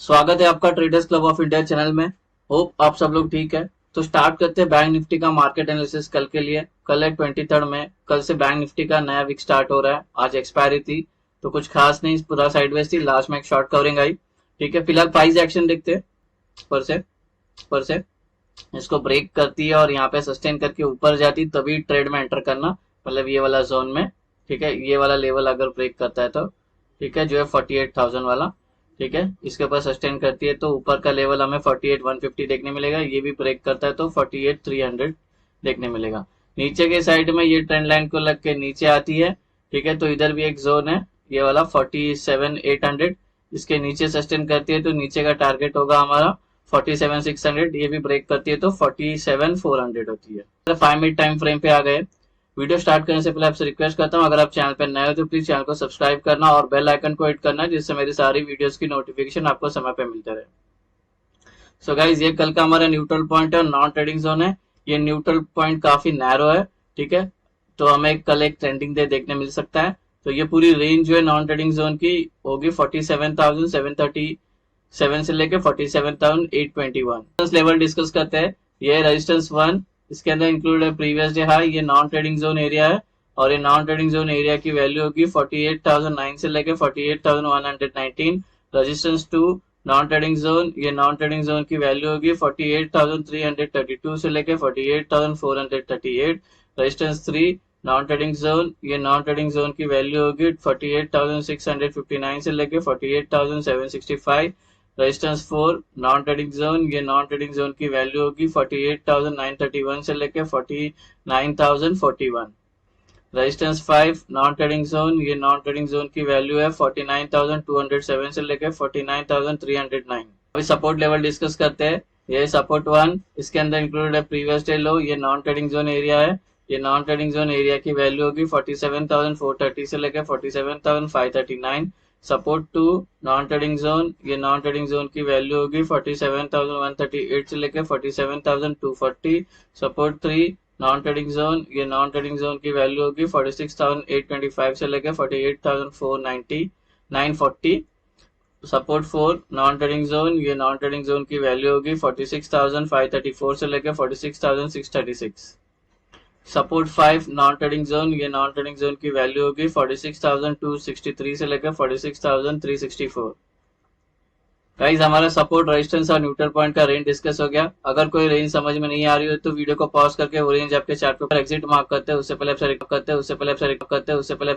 स्वागत है आपका traders club of India channel में। होप आप सब लोग ठीक है। तो स्टार्ट करते हैं बैंक निफ्टी का मार्केट एनालिसिस कल के लिए। कल है 23 में, कल से बैंक निफ्टी का नया वीक स्टार्ट हो रहा है। आज एक्सपायरी थी तो कुछ खास नहीं, पूरा साइडवेज थी, लास्ट में एक शॉर्ट कवरिंग आई। ठीक है, फिलहाल प्राइस एक्शन देखते हैं। पर से इसको ब्रेक करती है और यहाँ पे सस्टेन करके ऊपर जाती तभी ट्रेड में एंटर करना, मतलब ये वाला जोन में। ठीक है, ये वाला लेवल अगर ब्रेक करता है तो ठीक है, जो है 48,000 वाला। ठीक है, इसके ऊपर सस्टेन करती है तो ऊपर का लेवल हमें 48,150 देखने मिलेगा। ये भी ब्रेक करता है तो 48,300 देखने मिलेगा। नीचे के साइड में ये ट्रेंड लाइन को लग के नीचे आती है। ठीक है, तो इधर भी एक जोन है, ये वाला 47,800। इसके नीचे सस्टेन करती है तो नीचे का टारगेट होगा हमारा 47,600। ये भी ब्रेक करती है तो 47,400 होती है। 5 मिनट टाइम फ्रेम पे आ गए। वीडियो स्टार्ट करने से पहले आपसे रिक्वेस्ट करता हूँ, अगर आप चैनल पर नए हो तो प्लीज चैनल को सब्सक्राइब करना और बेल आइकन को हिट करना, जिससे मेरी सारी वीडियोस की नोटिफिकेशन आपको समय पे मिलते रहे। सो गाइज, ये कल का हमारा न्यूट्रल पॉइंट है और नॉन ट्रेडिंग जोन है। ये न्यूट्रल पॉइंट काफी नैरो है। ठीक है, तो हमें कल एक ट्रेंडिंग डे देखने मिल सकता है। तो ये पूरी रेंज जो है नॉन ट्रेडिंग जोन की होगी 47,737 से लेके 47,821 लेवल डिस्कस करते हैं। ये रेजिस्टेंस 1, इसके अंदर इंक्लूड है प्रीवियस डे हाई। ये नॉन ट्रेडिंग जोन एरिया है और ये नॉन ट्रेडिंग जोन एरिया की वैल्यू होगी 48,009 से लेके 48,119। रेजिस्टेंस 2, नॉन ट्रेडिंग जोन, ये नॉन ट्रेडिंग जोन की वैल्यू होगी 48,332 से लेके 48,438। रेजिस्टेंस 3, नॉन ट्रेडिंग जोन, ये नॉन ट्रेडिंग जोन की वैल्यू होगी 48,659 से लेके 48,765। रेजिस्टेंस 4, नॉन ट्रेडिंग जोन, ये नॉन ट्रेडिंग जोन की वैल्यू होगी 48,931 से लेके 49,041। रेजिस्टेंस 5, नॉन ट्रेडिंग जोन, ये नॉन ट्रेडिंग जोन की वैल्यू है 49,207 से लेकर 49,309। अभी सपोर्ट लेवल डिस्कस करते हैं। ये सपोर्ट 1, इसके अंदर इंक्लूडेड है प्रीवियस डे लो। ये नॉन ट्रेडिंग जोन एरिया है। ये नॉन ट्रेडिंग जोन एरिया की वैल्यू होगी 47,430 से लेकर 47,539। सपोर्ट 2, नॉन ट्रेडिंग जोन, ये नॉन ट्रेडिंग जोन की वैल्यू होगी 47,138 से लेकर 47,240। सपोर्ट 3, नॉन ट्रेडिंग जोन, ये नॉन ट्रेडिंग जोन की वैल्यू होगी 46,825 से लेकर 48,490 940। सपोर्ट 4, नॉन ट्रेडिंग जोन, ये नॉन ट्रेडिंग जोन की वैल्यू होगी 46,534 से लेकर 46,636। सपोर्ट 5, नॉन ट्रेडिंग जोन, ये नॉन ट्रेडिंग जोन की वैल्यू होगी 46,263 से लेकर 46,364। गाइज, हमारा सपोर्ट, रेजिस्टेंस और न्यूट्रल पॉइंट का रेंज डिस्कस हो गया। अगर कोई रेंज समझ में नहीं आ रही हो तो वीडियो को पॉज करके वो रेंज आपके चार्ट पेपर एग्जिट मार्क करते हैं। उससे पहले आपसे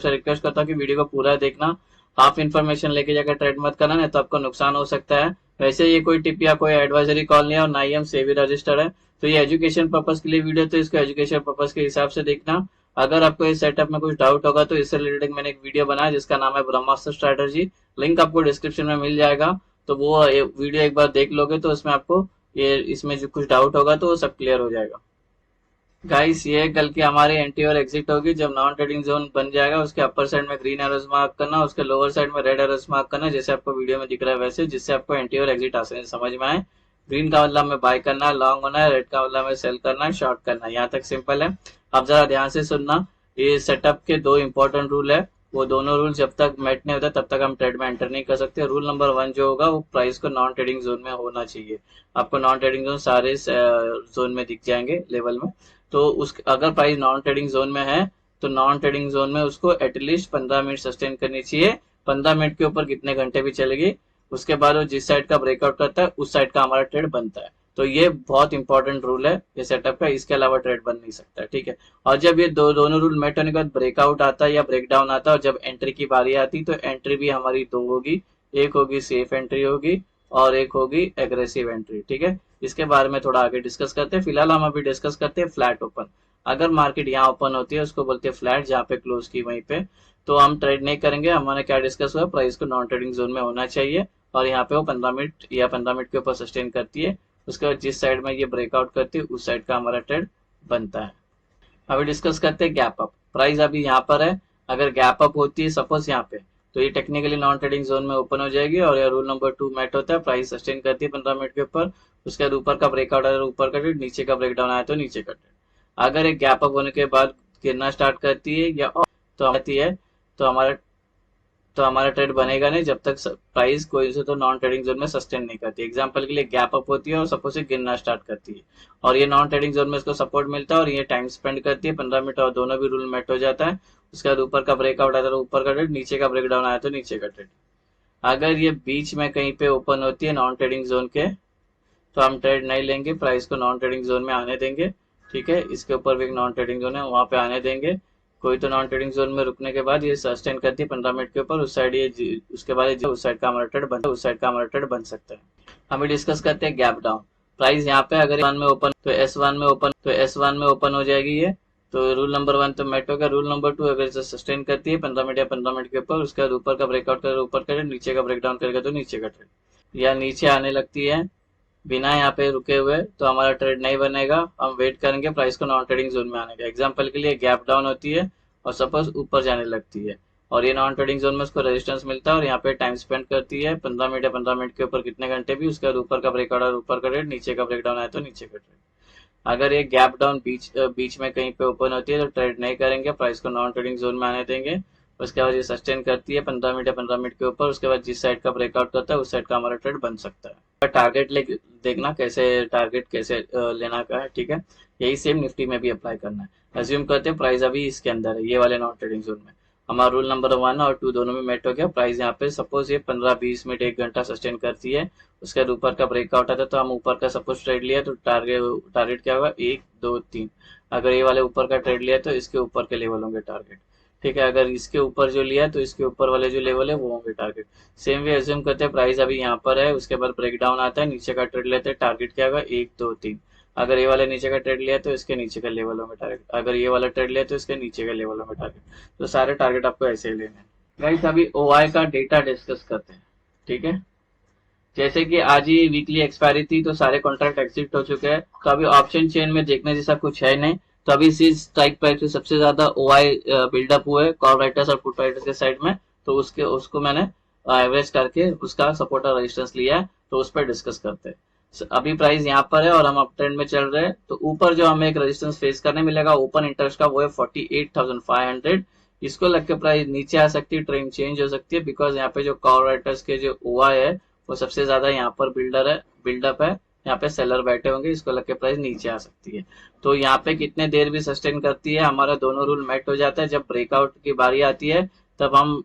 रिक्वेस्ट करता हूँ कि वीडियो को पूरा देखना। हाफ इन्फॉर्मेशन लेके जाकर ट्रेड मत करना, नहीं तो आपको नुकसान हो सकता है। वैसे ये कोई टिप या कोई एडवाइजरी कॉल नहीं है और ना ही हम सेवी रजिस्टर्ड है। तो ये एजुकेशन पर्पज के लिए वीडियो, तो इसको एजुकेशन पर्पज के हिसाब से देखना। अगर आपको इस सेटअप में कुछ डाउट होगा तो इससे रिलेटेड मैंने एक वीडियो बनाया जिसका नाम है ब्रह्मास्त्र स्ट्रेटजी। लिंक आपको डिस्क्रिप्शन में मिल जाएगा। तो वो वीडियो एक बार देख लोगे तो उसमें आपको ये इसमें जो कुछ डाउट होगा तो वो सब क्लियर हो जाएगा। गाइस, ये कल की हमारी एंट्री और एग्जिट होगी। जब नॉन ट्रेडिंग जोन बन जाएगा उसके अपर साइड में ग्रीन एरोज मार्क करना, उसके लोअर साइड में रेड एरोज मार्क करना, जैसे आपको वीडियो में दिख रहा है वैसे, जिससे आपको एंट्री और एग्जिट आसानी से समझ में आए। ग्रीन का मतलब हमें बाय करना है, लॉन्ग होना है। रेड का मतलब हमें सेल करना है, शॉर्ट करना है। यहाँ तक सिंपल है। अब जरा ध्यान से सुनना। ये सेटअप के दो इंपॉर्टेंट रूल है। वो दोनों रूल जब तक मेट नहीं होता तब तक हम ट्रेड में एंटर नहीं कर सकते। रूल नंबर 1 जो होगा वो प्राइस को नॉन ट्रेडिंग जोन में होना चाहिए। आपको नॉन ट्रेडिंग जोन सारे जोन में दिख जाएंगे लेवल में। तो उस अगर प्राइस नॉन ट्रेडिंग जोन में है तो नॉन ट्रेडिंग जोन में उसको एटलीस्ट 15 मिनट सस्टेन करनी चाहिए। 15 मिनट के ऊपर कितने घंटे भी चलेगी, उसके बाद वो जिस साइड का ब्रेकआउट करता है उस साइड का हमारा ट्रेड बनता है। तो ये बहुत इंपॉर्टेंट रूल है ये सेटअप का, इसके अलावा ट्रेड बन नहीं सकता है। ठीक है, और जब ये दोनों रूल मेट होने के बाद ब्रेकआउट आता है या ब्रेकडाउन आता है और जब एंट्री की बारी आती तो एंट्री भी हमारी दो होगी। एक होगी सेफ एंट्री होगी और एक होगी एग्रेसिव एंट्री। ठीक है, इसके बारे में थोड़ा आगे डिस्कस करते हैं। फिलहाल हम अभी डिस्कस करते हैं फ्लैट ओपन। अगर मार्केट यहाँ ओपन होती है उसको बोलते हैं फ्लैट, जहाँ पे क्लोज की वहीं पे, तो हम ट्रेड नहीं करेंगे। हमारे क्या डिस्कस हुआ, प्राइस को नॉन ट्रेडिंग जोन में होना चाहिए और यहाँ पे वो 15 मिनट या 15 मिनट के ऊपर सस्टेन करती है। उसके बाद जिस साइड में ये ब्रेकआउट करती है उस साइड का हमारा ट्रेड बनता है। अभी डिस्कस करते हैं गैप अप। प्राइस अभी यहाँ पर है, अगर गैप अप होती है सपोज यहाँ पे, तो ये टेक्निकली नॉन ट्रेडिंग जोन में ओपन हो जाएगी और ये रूल नंबर 2 मेट होता है। प्राइस सस्टेन करती है 15 मिनट के ऊपर। उसके बाद ऊपर का ब्रेकआउट आया तो ऊपर का ट्रेड, नीचे का ब्रेकडाउन आया तो नीचे का ट्रेड। अगर एक गैप अप होने के बाद गिरना स्टार्ट करती है या तो आती है तो हमारा तो हमारा ट्रेड बनेगा नहीं जब तक प्राइस कोई से तो नॉन ट्रेडिंग जोन में सस्टेन नहीं करती। एग्जांपल के लिए गैप अप होती है और सपोज से गिरना स्टार्ट करती है और ये नॉन ट्रेडिंग जोन में इसको सपोर्ट मिलता है और ये टाइम स्पेंड करती है 15 मिनट और दोनों भी रूल मेट हो जाता है। उसके बाद ऊपर का ब्रेकआउट आता है तो ऊपर का ट्रेड, नीचे का ब्रेकडाउन आया तो नीचे का ट्रेड। अगर ये बीच में कहीं पे ओपन होती है नॉन ट्रेडिंग जोन के तो हम ट्रेड नहीं लेंगे, प्राइस को नॉन ट्रेडिंग जोन में आने देंगे। ठीक है, इसके ऊपर भी एक नॉन ट्रेडिंग जोन है, वहां पे आने देंगे। कोई तो नॉन ट्रेडिंग जोन में रुकने के बाद ये सस्टेन करती है 15 मिनट के ऊपर, उस साइड ये उसके बाद उस साइड का हमारा ट्रेड बन सकता है। हम डिस्कस करते हैं गैप डाउन। प्राइस यहाँ पे अगर वन में ओपन तो S1 में ओपन हो जाएगी ये, तो रूल नंबर 1 तो मेट हो गया। रूल नंबर 2, अगर इसे सस्टेन करती है 15 मिनट या 15 मिनट के ऊपर, उसके बाद ऊपर का ब्रेकआउट करेगा ऊपर का ट्रेड, नीचे का ब्रेकडाउन करेगा तो नीचे का ट्रेड। या नीचे आने लगती है बिना यहाँ पे रुके हुए तो हमारा ट्रेड नहीं बनेगा, हम वेट करेंगे प्राइस को नॉन ट्रेडिंग जोन में आने का। एग्जांपल के लिए गैप डाउन होती है और सपोज ऊपर जाने लगती है और ये नॉन ट्रेडिंग जोन में उसको रेजिस्टेंस मिलता है और यहाँ पे टाइम स्पेंड करती है 15 मिनट या 15 मिनट के ऊपर कितने घंटे भी, उसके बाद ऊपर का ब्रेकआउट और ऊपर का ट्रेड, नीचे का ब्रेकडाउन आया तो नीचे का ट्रेड। अगर ये गैप डाउन बीच में कहीं पे ओपन होती है तो ट्रेड नहीं करेंगे, प्राइस को नॉन ट्रेडिंग जोन में आने देंगे। उसके बाद ये सस्टेन करती है 15 मिनट या 15 मिनट के ऊपर, उसके बाद जिस साइड का ब्रेकआउट करता है उस साइड का हमारा ट्रेड बन सकता है। टारगेट ले देखना कैसे टारगेट कैसे लेना का है। ठीक है, यही सेम निफ्टी में भी अप्लाई करना है। अज्यूम करते हैं प्राइस अभी इसके अंदर है, ये वाले नॉन ट्रेडिंग जोन में। हमारा रूल नंबर 1 और 2 दोनों में मेट हो गया। प्राइस यहाँ पे सपोज ये 15-20 मिनट 1 घंटा सस्टेन करती है, उसके बाद ऊपर का ब्रेकआउट आता है तो हम ऊपर का सपोज ट्रेड लिया तो टारगेट क्या होगा 1 2 3। अगर ये वाले ऊपर का ट्रेड लिया तो इसके ऊपर के लेवल होंगे टारगेट। ठीक है, अगर इसके ऊपर जो लिया तो इसके ऊपर वाले जो लेवल है वो होंगे टारगेट। सेम वे एज्यूम करते हैं प्राइस अभी यहाँ पर है, उसके बाद ब्रेक डाउन आता है, नीचे का ट्रेड लेते हैं, टारगेट क्या होगा 1 2 3। अगर ये वाला नीचे का ट्रेड लिया तो इसके नीचे का लेवल होंगे टारगेट, अगर ये वाला ट्रेड लिया तो इसके नीचे का लेवल होंगे टारगेट। तो सारे टारगेट आपको ऐसे ही लेने हैं। गाइस अभी OI का डेटा डिस्कस करते हैं। ठीक है, जैसे कि आज ही वीकली एक्सपायरी थी तो सारे कॉन्ट्रैक्ट एग्जिट हो चुके हैं, तो अभी ऑप्शन चेन में देखने जैसा कुछ है नहीं। तो अभी इसी स्ट्राइक प्राइस से सबसे ज्यादा OI बिल्डअप हुए है कॉल राइटर्स और पुट राइटर्स के साइड में, तो उसको मैंने एवरेज करके उसका सपोर्ट और रेजिस्टेंस लिया है, तो उस पर डिस्कस करते हैं। अभी प्राइस यहाँ पर है और हम अप ट्रेंड में चल रहे हैं, तो ऊपर जो हमें एक रेजिस्टेंस फेस करने मिलेगा ओपन इंटरेस्ट का वो है 48,500। इसको लग के प्राइस नीचे आ सकती है, ट्रेंड चेंज हो सकती है, बिकॉज यहाँ पे जो कॉल राइटर्स के जो OI है वो सबसे ज्यादा यहाँ पर बिल्डअप है, यहाँ पे सेलर बैठे होंगे, इसको लग के प्राइस नीचे आ सकती है। तो यहाँ पे कितने देर भी सस्टेन करती है, हमारा दोनों रूल मेट हो जाता है। जब ब्रेकआउट की बारी आती है तब हम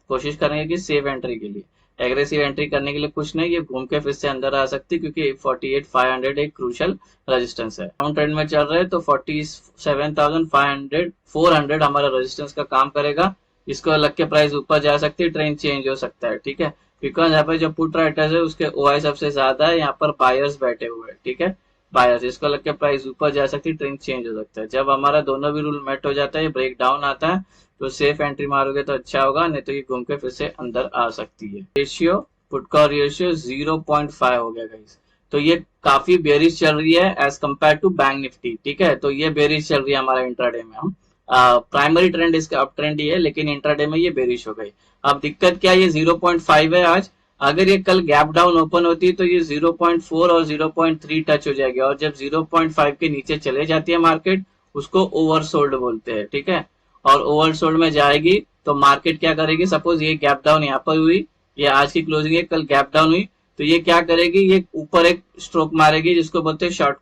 कोशिश करेंगे कि सेफ एंट्री के लिए, एग्रेसिव एंट्री करने के लिए कुछ नहीं, ये घूम के फिर से अंदर आ सकती है क्योंकि 48,500 एक क्रूशल रेजिस्टेंस है। हम ट्रेंड में चल रहे हैं तो 47,500 हमारा रेजिस्टेंस का काम करेगा, इसको लग के प्राइस ऊपर जा सकती है, ट्रेंड चेंज हो सकता है। ठीक है, बिकॉज यहाँ पे जो पुट राइटर्स है उसके OI सबसे ज्यादा है, यहाँ पर बायर्स बैठे हुए हैं। ठीक है, बायर्स, इसको लग के प्राइस ऊपर जा सकती है, ट्रेंड चेंज हो सकता है। जब हमारा दोनों भी रूल मेट हो जाता है, ब्रेक डाउन आता है तो सेफ एंट्री मारोगे तो अच्छा होगा, नहीं तो ये घूम के फिर से अंदर आ सकती है। रेशियो पुट का रेशियो 0.5 हो गया गाइस, तो ये काफी बेरिश चल रही है as compare to bank Nifty. ठीक है, तो ये बेरिश चल रही है हमारा इंट्राडे में। हम प्राइमरी ट्रेंड इसका अप ट्रेंड ही है, लेकिन इंट्राडे में ये बेरिश हो गई। अब दिक्कत क्या है, ये 0.5 है आज, अगर ये कल गैप डाउन ओपन होती है तो ये 0.4 और 0.3 टच हो जाएगी, और जब 0.5 के नीचे चले जाती है मार्केट उसको ओवरसोल्ड बोलते हैं। ठीक है, और ओवरसोल्ड में जाएगी तो मार्केट क्या करेगी, सपोज ये गैप डाउन यहाँ पर हुई, ये आज की क्लोजिंग है, कल गैप डाउन हुई, तो ये क्या करेगी, ये ऊपर एक स्ट्रोक मारेगी जिसको बोलते हैं शॉर्ट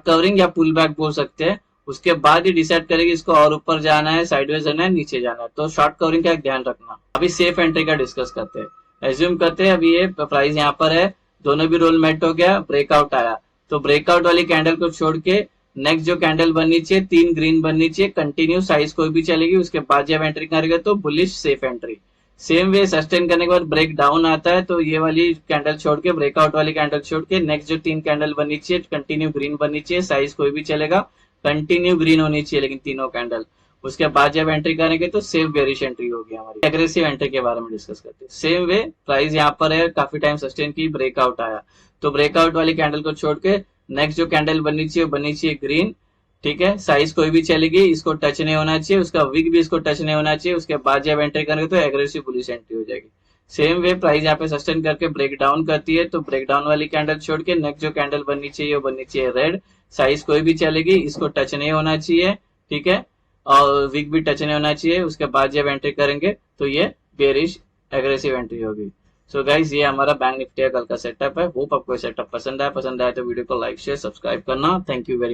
कवरिंग या पुल बैक बोल सकते हैं। उसके बाद ये डिसाइड करेगी इसको और ऊपर जाना है, साइडवेज जाना है, नीचे जाना है, तो शॉर्ट कवरिंग का ध्यान रखना। अभी सेफ एंट्री का डिस्कस करते हैं। एज्यूम करते हैं अभी ये प्राइस यहाँ पर है, दोनों भी रोल मेट हो गया, ब्रेकआउट आया, तो ब्रेकआउट वाली कैंडल को छोड़ के नेक्स्ट जो कैंडल बननी चाहिए 3 ग्रीन बननी चाहिए, कंटिन्यू साइज कोई भी चलेगी, उसके बाद जब एंट्री करेगा तो bullish safe entry. Same way sustain करने के बाद ब्रेक डाउन आता है तो ये वाली कैंडल छोड़ के, ब्रेकआउट वाली कैंडल छोड़ के नेक्स्ट जो 3 कैंडल बननी चाहिए कंटिन्यू ग्रीन बननी चाहिए, साइज कोई भी चलेगा, कंटिन्यू ग्रीन होनी चाहिए लेकिन तीनों कैंडल। उसके बाद जब एंट्री करेंगे तो सेफ बेरिश एंट्री होगी हमारी। एग्रेसिव एंट्री के बारे में डिस्कस करते हैं। सेम वे प्राइस यहाँ पर है, काफी टाइम सस्टेन की, ब्रेकआउट आया तो ब्रेकआउट वाली कैंडल को छोड़ के नेक्स्ट जो कैंडल बननी चाहिए ग्रीन। ठीक है, साइज कोई भी चलेगी, इसको टच नहीं होना चाहिए, उसका विग भी इसको टच नहीं होना चाहिए, उसके बाद जब एंट्री करेंगे तो एग्रेसिव बुलिश एंट्री हो जाएगी। सेम वे प्राइस यहाँ पे सस्टेन करके ब्रेक डाउन करती है तो ब्रेक डाउन वाली कैंडल छोड़ के नेक्स्ट जो कैंडल बननी चाहिए वो बननी चाहिए रेड, साइज कोई भी चलेगी, इसको टच नहीं होना चाहिए। ठीक है, और विग भी टच नहीं होना चाहिए, उसके बाद जब एंट्री करेंगे तो ये बेरिश एग्रेसिव एंट्री होगी। सो गाइज ये हमारा बैंक निफ्टी का कल का सेटअप है। होप आपको सेटअप पसंद आया तो वीडियो को लाइक शेयर सब्सक्राइब करना। Thank you very much.